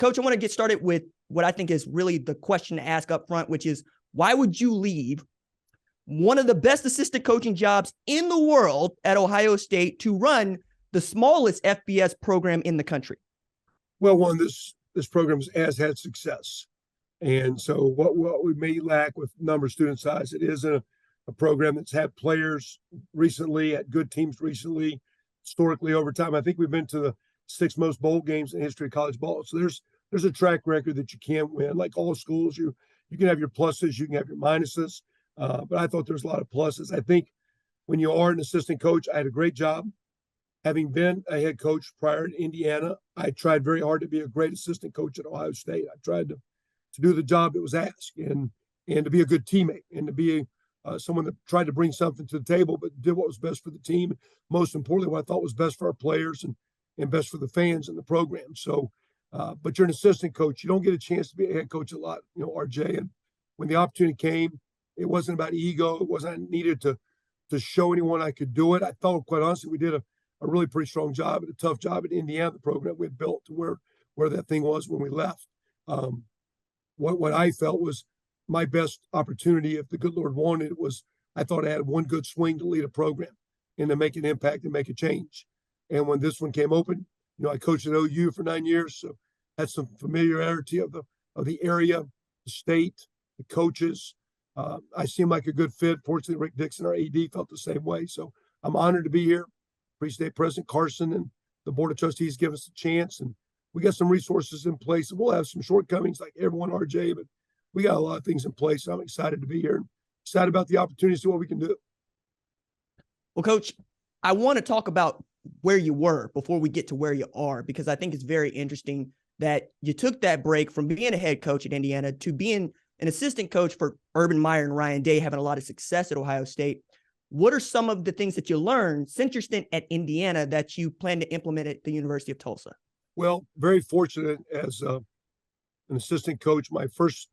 Coach, I want to get started with what I think is really the question to ask up front, which is, why would you leave one of the best assistant coaching jobs in the world at Ohio State to run the smallest FBS program in the country? Well, one, this program has had success. And so what we may lack with number of student size, it is a program that's had players recently, had good teams recently, historically over time. I think we've been to the 6 most bowl games in history of college ball. So there's a track record that you can win. Like all schools, you can have your pluses, you can have your minuses. But I thought there's a lot of pluses. I think when you are an assistant coach, I had a great job. Having been a head coach prior in Indiana, I tried very hard to be a great assistant coach at Ohio State. I tried to do the job that was asked and to be a good teammate and to be someone that tried to bring something to the table, but did what was best for the team. Most importantly, what I thought was best for our players and best for the fans and the program. So, but you're an assistant coach. You don't get a chance to be a head coach a lot, RJ. And when the opportunity came, it wasn't about ego. It wasn't needed to show anyone I could do it. I thought, quite honestly, we did a really pretty strong job and a tough job at Indiana, the program we had built to where that thing was when we left. What I felt was my best opportunity, if the good Lord wanted, was I thought I had one good swing to lead a program and to make an impact and make a change. And when this one came open, I coached at OU for 9 years, so had some familiarity of the area, the state, the coaches. I seemed like a good fit. Fortunately, Rick Dixon, our AD, felt the same way. So I'm honored to be here. Appreciate President Carson and the Board of Trustees give us a chance. And we got some resources in place. We'll have some shortcomings like everyone, RJ, but we got a lot of things in place. So I'm excited to be here and excited about the opportunity to see what we can do. Well, Coach, I want to talk about where you were before we get to where you are, because I think it's very interesting that you took that break from being a head coach at Indiana to being an assistant coach for Urban Meyer and Ryan Day, having a lot of success at Ohio State. What are some of the things that you learned since your stint at Indiana that you plan to implement at the University of Tulsa? Well, very fortunate as an assistant coach. My first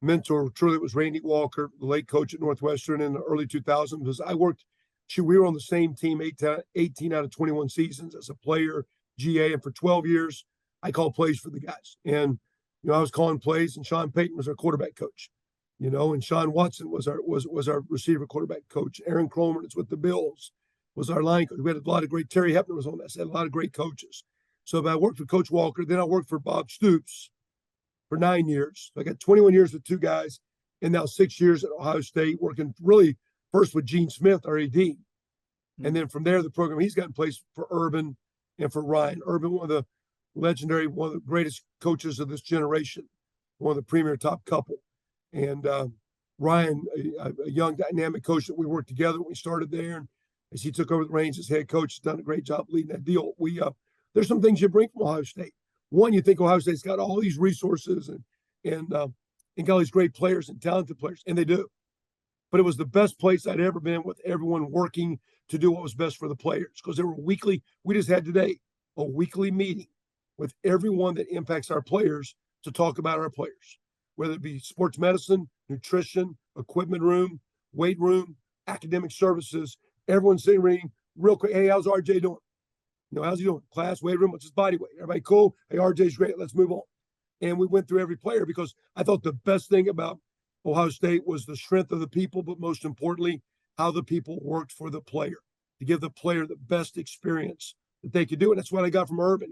mentor truly was Randy Walker, the late coach at Northwestern in the early 2000s. Because we were on the same team 18 out of 21 seasons as a player, GA, and for 12 years, I called plays for the guys. And I was calling plays, and Sean Payton was our quarterback coach. And Sean Watson was our receiver quarterback coach. Aaron Cromer, that's with the Bills, was our line coach. We had a lot of great, Terry Hepner was on that. So had a lot of great coaches. So I worked with Coach Walker. Then I worked for Bob Stoops for 9 years. So I got 21 years with 2 guys, and now 6 years at Ohio State, working really first with Gene Smith, our AD. And then from there, the program he's got in place for Urban and for Ryan. Urban, one of the greatest coaches of this generation, one of the premier top couple. And Ryan, a young dynamic coach that we worked together when we started there. And as he took over the reins as head coach, he's done a great job leading that deal. There's some things you bring from Ohio State. One, you think Ohio State's got all these resources and got all these great players and talented players, and they do. But it was the best place I'd ever been, with everyone working to do what was best for the players, because there were we just had today a weekly meeting with everyone that impacts our players to talk about our players, whether it be sports medicine, nutrition, equipment room, weight room, academic services. Everyone's sitting reading real quick. Hey, how's RJ doing? How's he doing? Class, weight room, what's his body weight? Everybody cool? Hey, RJ's great. Let's move on. And we went through every player, because I thought the best thing about Ohio State was the strength of the people, but most importantly, how the people worked for the player to give the player the best experience that they could do. And that's what I got from Urban.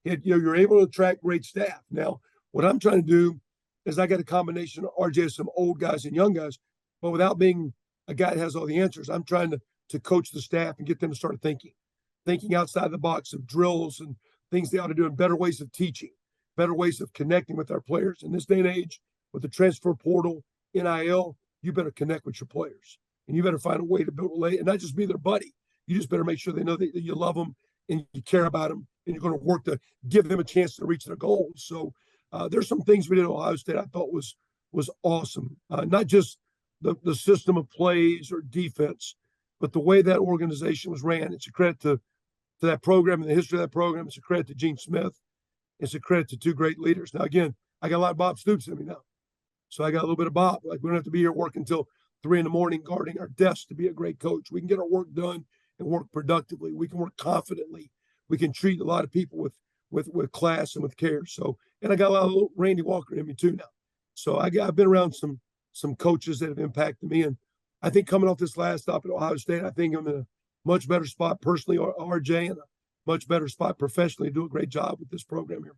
You're able to attract great staff. Now, what I'm trying to do is I got a combination of RJ of some old guys and young guys, but without being a guy that has all the answers. I'm trying to coach the staff and get them to start thinking outside the box of drills and things they ought to do, and better ways of teaching, better ways of connecting with our players. In this day and age, with the transfer portal, NIL, you better connect with your players, and you better find a way to build a relate and not just be their buddy. You just better make sure they know that you love them and you care about them, and you're going to work to give them a chance to reach their goals. So there's some things we did at Ohio State I thought was awesome. Not just the system of plays or defense, but the way that organization was ran. It's a credit to that program and the history of that program. It's a credit to Gene Smith. It's a credit to 2 great leaders. Now, again, I got a lot of Bob Stoops in me now. So I got a little bit of Bob. Like, we don't have to be here working until 3 a.m. guarding our desks to be a great coach. We can get our work done and work productively. We can work confidently. We can treat a lot of people with class and with care. So And I got a lot of Randy Walker in me too now. So I've been around some coaches that have impacted me. And I think coming off this last stop at Ohio State, I think I'm in a much better spot personally, RJ, and a much better spot professionally to do a great job with this program here.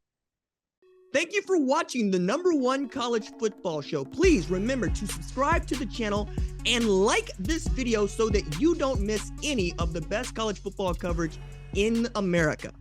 Thank you for watching the #1 college football show. Please remember to subscribe to the channel and like this video so that you don't miss any of the best college football coverage in America.